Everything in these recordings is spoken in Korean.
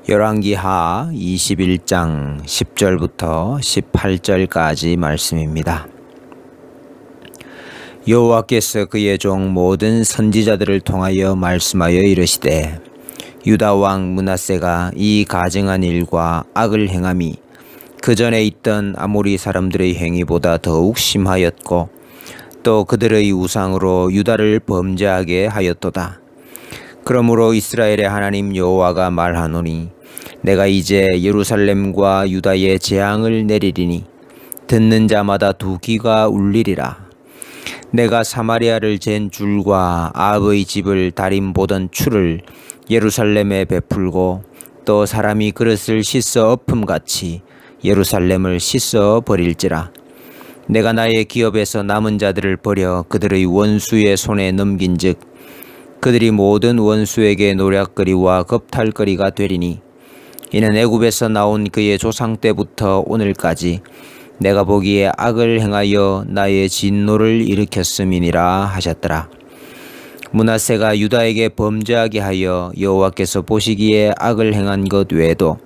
열왕기하 21장 10절부터 18절까지 말씀입니다. 여호와께서 그의 종 모든 선지자들을 통하여 말씀하여 이르시되 유다 왕 므낫세가 이 가증한 일과 악을 행함이 그 전에 있던 아모리 사람들의 행위보다 더욱 심하였고 또 그들의 우상으로 유다를 범죄하게 하였도다. 그러므로 이스라엘의 하나님 여호와가 말하노니 내가 이제 예루살렘과 유다에 재앙을 내리리니 듣는 자마다 두 귀가 울리리라. 내가 사마리아를 잰 줄과 아합의 집을 다림 보던 추를 예루살렘에 베풀고 또 사람이 그릇을 씻어 엎음같이 예루살렘을 씻어 버릴지라. 내가 나의 기업에서 남은 자들을 버려 그들의 원수의 손에 넘긴즉 그들이 모든 원수에게 노략거리와 겁탈거리가 되리니 이는 애굽에서 나온 그의 조상 때부터 오늘까지 내가 보기에 악을 행하여 나의 진노를 일으켰음이니라 하셨더라. 므낫세가 유다에게 범죄하게 하여 여호와께서 보시기에 악을 행한 것 외에도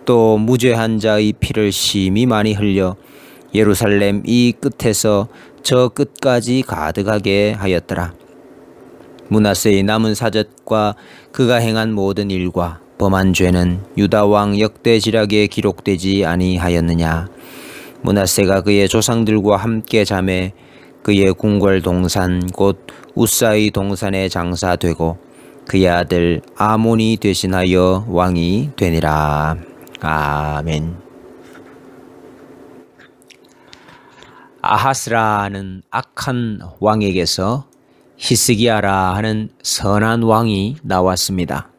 또 무죄한 자의 피를 심히 많이 흘려 예루살렘 이 끝에서 저 끝까지 가득하게 하였더라. 므낫세의 남은 사적과 그가 행한 모든 일과 범한 죄는 유다 왕 역대지략에 기록되지 아니하였느냐. 므낫세가 그의 조상들과 함께 잠에 그의 궁궐 동산 곧 우사의 동산에 장사되고 그의 아들 아몬이 대신하여 왕이 되니라. 아멘. 아하스라는 악한 왕에게서 히스기야라 하는 선한 왕이 나왔습니다.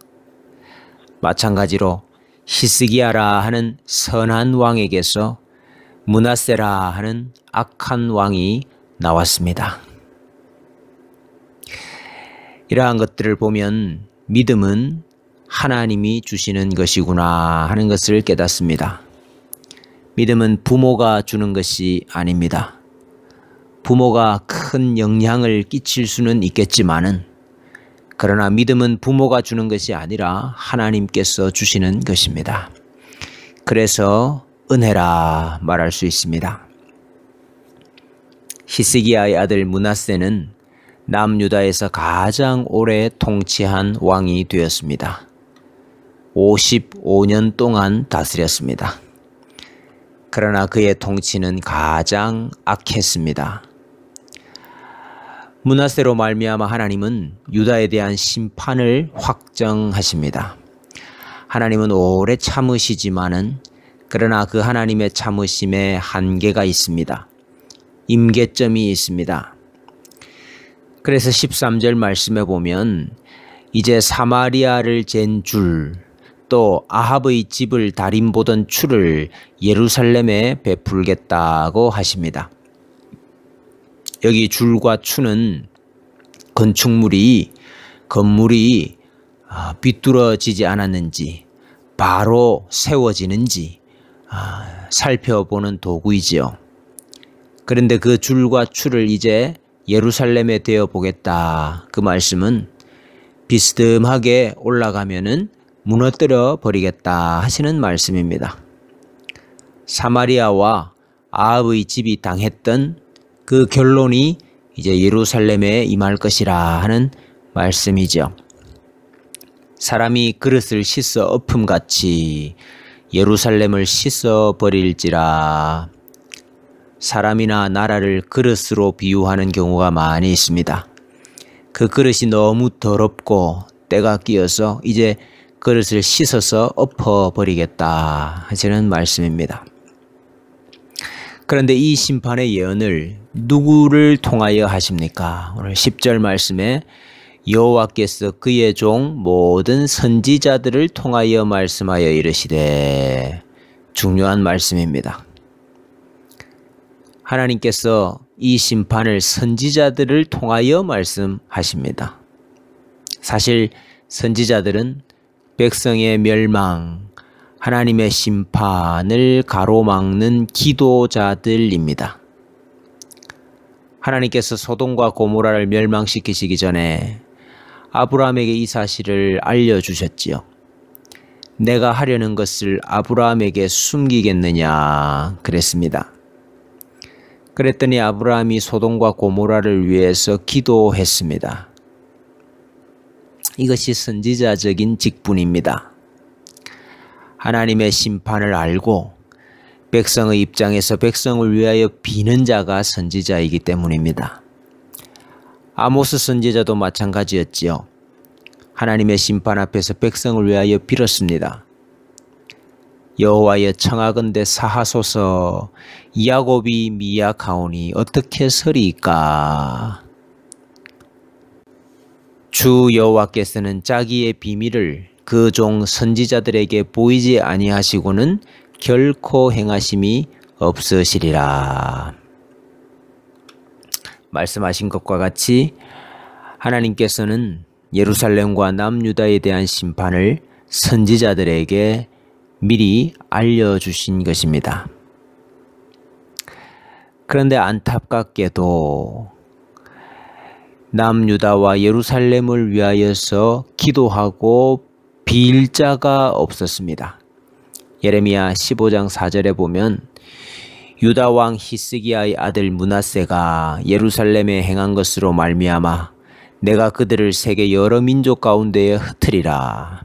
마찬가지로 히스기야라 하는 선한 왕에게서 므낫세라 하는 악한 왕이 나왔습니다. 이러한 것들을 보면 믿음은 하나님이 주시는 것이구나 하는 것을 깨닫습니다. 믿음은 부모가 주는 것이 아닙니다. 부모가 큰 영향을 끼칠 수는 있겠지만은 그러나 믿음은 부모가 주는 것이 아니라 하나님께서 주시는 것입니다. 그래서 은혜라 말할 수 있습니다. 히스기야의 아들 므낫세는 남유다에서 가장 오래 통치한 왕이 되었습니다. 55년 동안 다스렸습니다. 그러나 그의 통치는 가장 악했습니다. 므낫세로 말미암아 하나님은 유다에 대한 심판을 확정하십니다. 하나님은 오래 참으시지만은 그러나 그 하나님의 참으심에 한계가 있습니다. 임계점이 있습니다. 그래서 13절 말씀에 보면 이제 사마리아를 잰 줄 또 아합의 집을 다림 보던 추를 예루살렘에 베풀겠다고 하십니다. 여기 줄과 추는 건물이 비뚤어지지 않았는지 바로 세워지는지 살펴보는 도구이지요. 그런데 그 줄과 추를 이제 예루살렘에 대어 보겠다. 그 말씀은 비스듬하게 올라가면은 무너뜨려 버리겠다 하시는 말씀입니다. 사마리아와 아합의 집이 당했던 그 결론이 이제 예루살렘에 임할 것이라 하는 말씀이죠. 사람이 그릇을 씻어 엎음같이 예루살렘을 씻어 버릴지라. 사람이나 나라를 그릇으로 비유하는 경우가 많이 있습니다. 그 그릇이 너무 더럽고 때가 끼어서 이제 그릇을 씻어서 엎어버리겠다 하시는 말씀입니다. 그런데 이 심판의 예언을 누구를 통하여 하십니까? 오늘 10절 말씀에 여호와께서 그의 종 모든 선지자들을 통하여 말씀하여 이르시되 중요한 말씀입니다. 하나님께서 이 심판을 선지자들을 통하여 말씀하십니다. 사실 선지자들은 백성의 멸망, 하나님의 심판을 가로막는 기도자들입니다. 하나님께서 소돔과 고모라를 멸망시키시기 전에 아브라함에게 이 사실을 알려주셨지요. 내가 하려는 것을 아브라함에게 숨기겠느냐 그랬습니다. 그랬더니 아브라함이 소돔과 고모라를 위해서 기도했습니다. 이것이 선지자적인 직분입니다. 하나님의 심판을 알고 백성의 입장에서 백성을 위하여 비는 자가 선지자이기 때문입니다. 아모스 선지자도 마찬가지였지요. 하나님의 심판 앞에서 백성을 위하여 빌었습니다. 여호와여 청하건대 사하소서 야곱이 미약하오니 어떻게 서리이까. 주 여호와께서는 자기의 비밀을 그 종 선지자들에게 보이지 아니하시고는 결코 행하심이 없으시리라. 말씀하신 것과 같이 하나님께서는 예루살렘과 남유다에 대한 심판을 선지자들에게 미리 알려주신 것입니다. 그런데 안타깝게도 남유다와 예루살렘을 위하여서 기도하고 빌 자가 없었습니다. 예레미야 15장 4절에 보면 유다 왕 히스기야의 아들 므낫세가 예루살렘에 행한 것으로 말미암아 내가 그들을 세계 여러 민족 가운데에 흩으리라.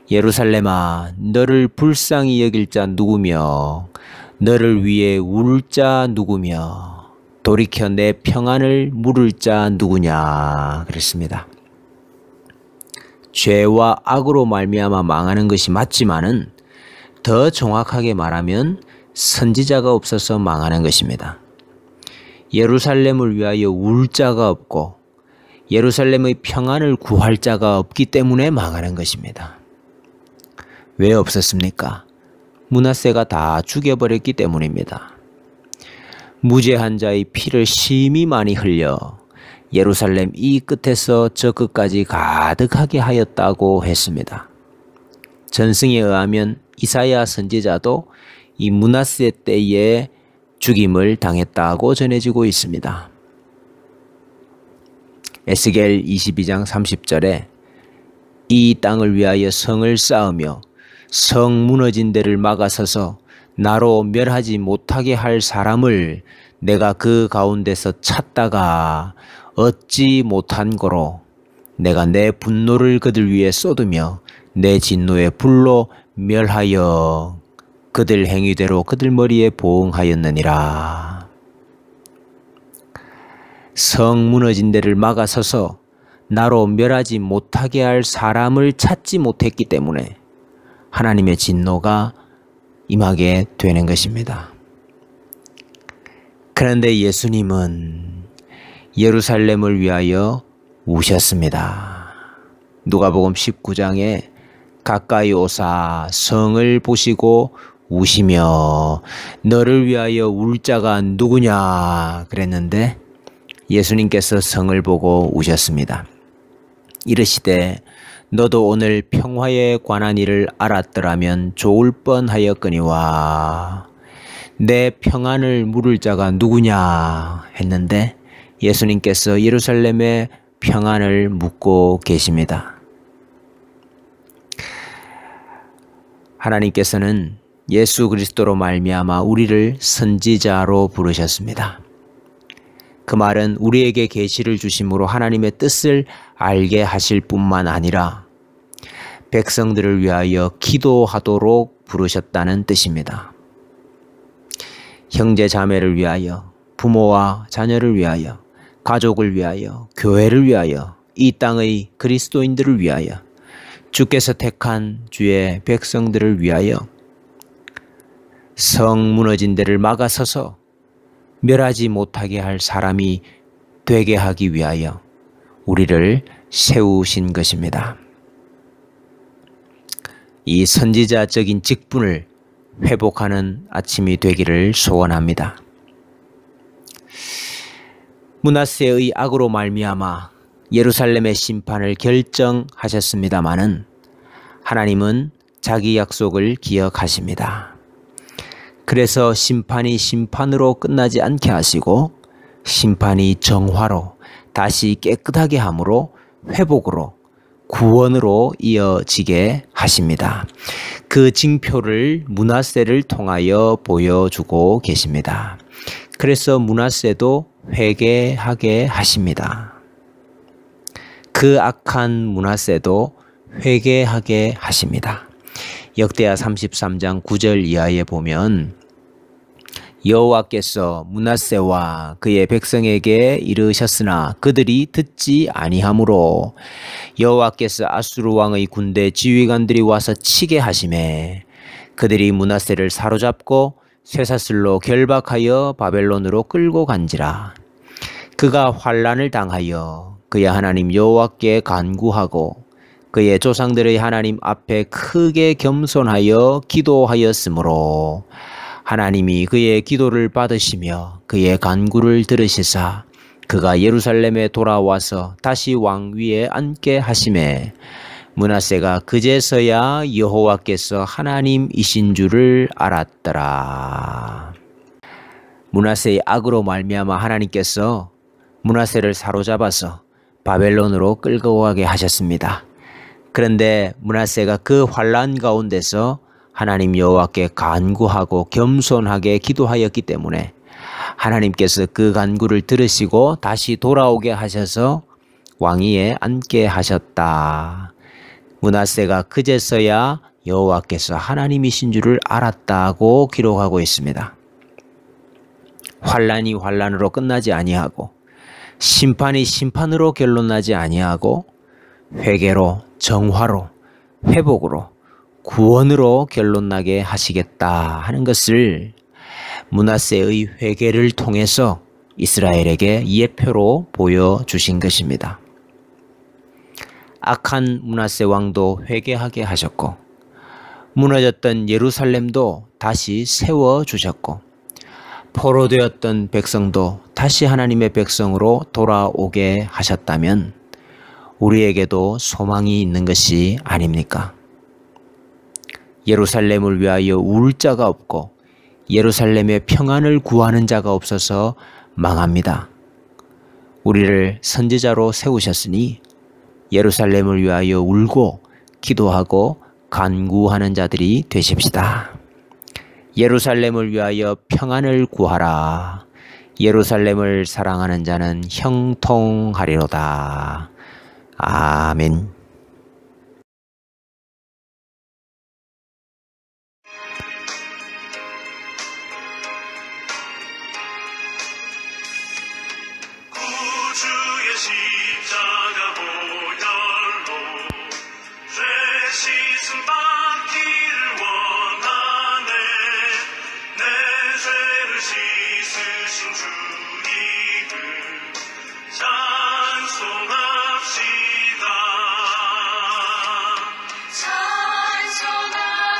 예루살렘아 너를 불쌍히 여길 자 누구며 너를 위해 울 자 누구며 돌이켜 내 평안을 물을 자 누구냐 그랬습니다. 죄와 악으로 말미암아 망하는 것이 맞지만은 더 정확하게 말하면 선지자가 없어서 망하는 것입니다. 예루살렘을 위하여 울 자가 없고 예루살렘의 평안을 구할 자가 없기 때문에 망하는 것입니다. 왜 없었습니까? 므낫세가 다 죽여버렸기 때문입니다. 무죄한 자의 피를 심히 많이 흘려 예루살렘 이 끝에서 저 끝까지 가득하게 하였다고 했습니다. 전승에 의하면 이사야 선지자도 이 므낫세 때에 죽임을 당했다고 전해지고 있습니다. 에스겔 22장 30절에 이 땅을 위하여 성을 쌓으며 성 무너진 데를 막아서서 나로 멸하지 못하게 할 사람을 내가 그 가운데서 찾다가 얻지 못한 고로 내가 내 분노를 그들 위에 쏟으며 내 진노의 불로 멸하여 그들 행위대로 그들 머리에 보응하였느니라. 성 무너진 데를 막아서서 나로 멸하지 못하게 할 사람을 찾지 못했기 때문에 하나님의 진노가 임하게 되는 것입니다. 그런데 예수님은 예루살렘을 위하여 우셨습니다. 누가복음 19장에 가까이 오사 성을 보시고 우시며 너를 위하여 울 자가 누구냐 그랬는데 예수님께서 성을 보고 우셨습니다. 이르시되 너도 오늘 평화에 관한 일을 알았더라면 좋을 뻔하였거니와 내 평안을 물을 자가 누구냐 했는데 예수님께서 예루살렘의 평안을 묻고 계십니다. 하나님께서는 예수 그리스도로 말미암아 우리를 선지자로 부르셨습니다. 그 말은 우리에게 계시를 주심으로 하나님의 뜻을 알게 하실 뿐만 아니라 백성들을 위하여 기도하도록 부르셨다는 뜻입니다. 형제 자매를 위하여, 부모와 자녀를 위하여, 가족을 위하여, 교회를 위하여, 이 땅의 그리스도인들을 위하여, 주께서 택한 주의 백성들을 위하여 성 무너진 데를 막아서서 멸하지 못하게 할 사람이 되게 하기 위하여 우리를 세우신 것입니다. 이 선지자적인 직분을 회복하는 아침이 되기를 소원합니다. 므낫세의 악으로 말미암아 예루살렘의 심판을 결정하셨습니다마는 하나님은 자기 약속을 기억하십니다. 그래서 심판이 심판으로 끝나지 않게 하시고 심판이 정화로 다시 깨끗하게 함으로 회복으로 구원으로 이어지게 하십니다. 그 징표를 므낫세를 통하여 보여주고 계십니다. 그래서 므낫세도 회개하게 하십니다. 그 악한 므낫세도 회개하게 하십니다. 역대하 33장 9절 이하에 보면 여호와께서 므낫세와 그의 백성에게 이르셨으나 그들이 듣지 아니하므로 여호와께서 아수르 왕의 군대 지휘관들이 와서 치게 하시매 그들이 므낫세를 사로잡고 쇠사슬로 결박하여 바벨론으로 끌고 간지라. 그가 환난을 당하여 그의 하나님 여호와께 간구하고 그의 조상들의 하나님 앞에 크게 겸손하여 기도하였으므로 하나님이 그의 기도를 받으시며 그의 간구를 들으시사 그가 예루살렘에 돌아와서 다시 왕위에 앉게 하시매 므낫세가 그제서야 여호와께서 하나님이신 줄을 알았더라. 므낫세의 악으로 말미암아 하나님께서 므낫세를 사로잡아서 바벨론으로 끌고 가게 하셨습니다. 그런데 므낫세가 그 환난 가운데서 하나님 여호와께 간구하고 겸손하게 기도하였기 때문에 하나님께서 그 간구를 들으시고 다시 돌아오게 하셔서 왕위에 앉게 하셨다. 므낫세가 그제서야 여호와께서 하나님이신 줄을 알았다고 기록하고 있습니다. 환난이 환난으로 끝나지 아니하고 심판이 심판으로 결론나지 아니하고 회개로 정화로 회복으로 구원으로 결론나게 하시겠다 하는 것을 므낫세의 회개를 통해서 이스라엘에게 예표로 보여주신 것입니다. 악한 므낫세 왕도 회개하게 하셨고 무너졌던 예루살렘도 다시 세워주셨고 포로되었던 백성도 다시 하나님의 백성으로 돌아오게 하셨다면 우리에게도 소망이 있는 것이 아닙니까? 예루살렘을 위하여 울 자가 없고 예루살렘의 평안을 구하는 자가 없어서 망합니다. 우리를 선지자로 세우셨으니 예루살렘을 위하여 울고 기도하고 간구하는 자들이 되십시다. 예루살렘을 위하여 평안을 구하라. 예루살렘을 사랑하는 자는 형통하리로다. 아멘. 구주의 십자가 보혈로 죄 씻음 받기를 원하네. 내 죄를 씻으신 주 이름 찬송합시다.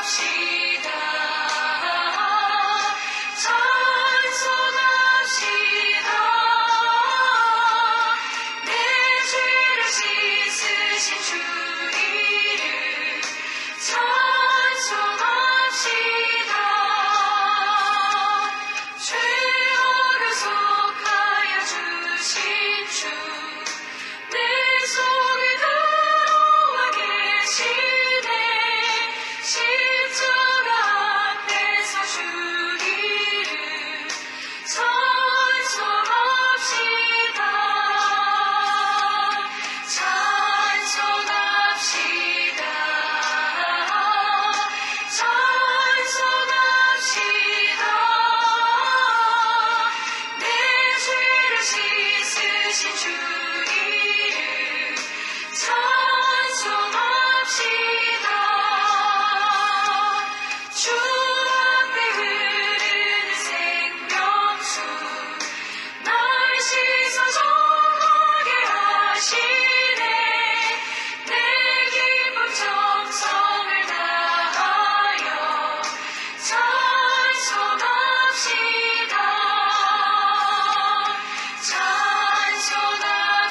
찬송합시다. 찬송합시다. 내 죄를 씻으신 주 이름 찬송합시다. 죄어를 속하여 주신 주 내 속에 들어와 계시네. 십자가 앞에서 주 이름 찬송합시다. 찬송합시다. 찬송합시다. 내 죄를 씻으신 주 이름 찬송합시다. 주 앞에 흐르는 생명수 날 씻어 정하게 하시네. 내 기쁨 정성을 다하여 찬송합시다. 찬송합시다.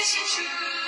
되신 주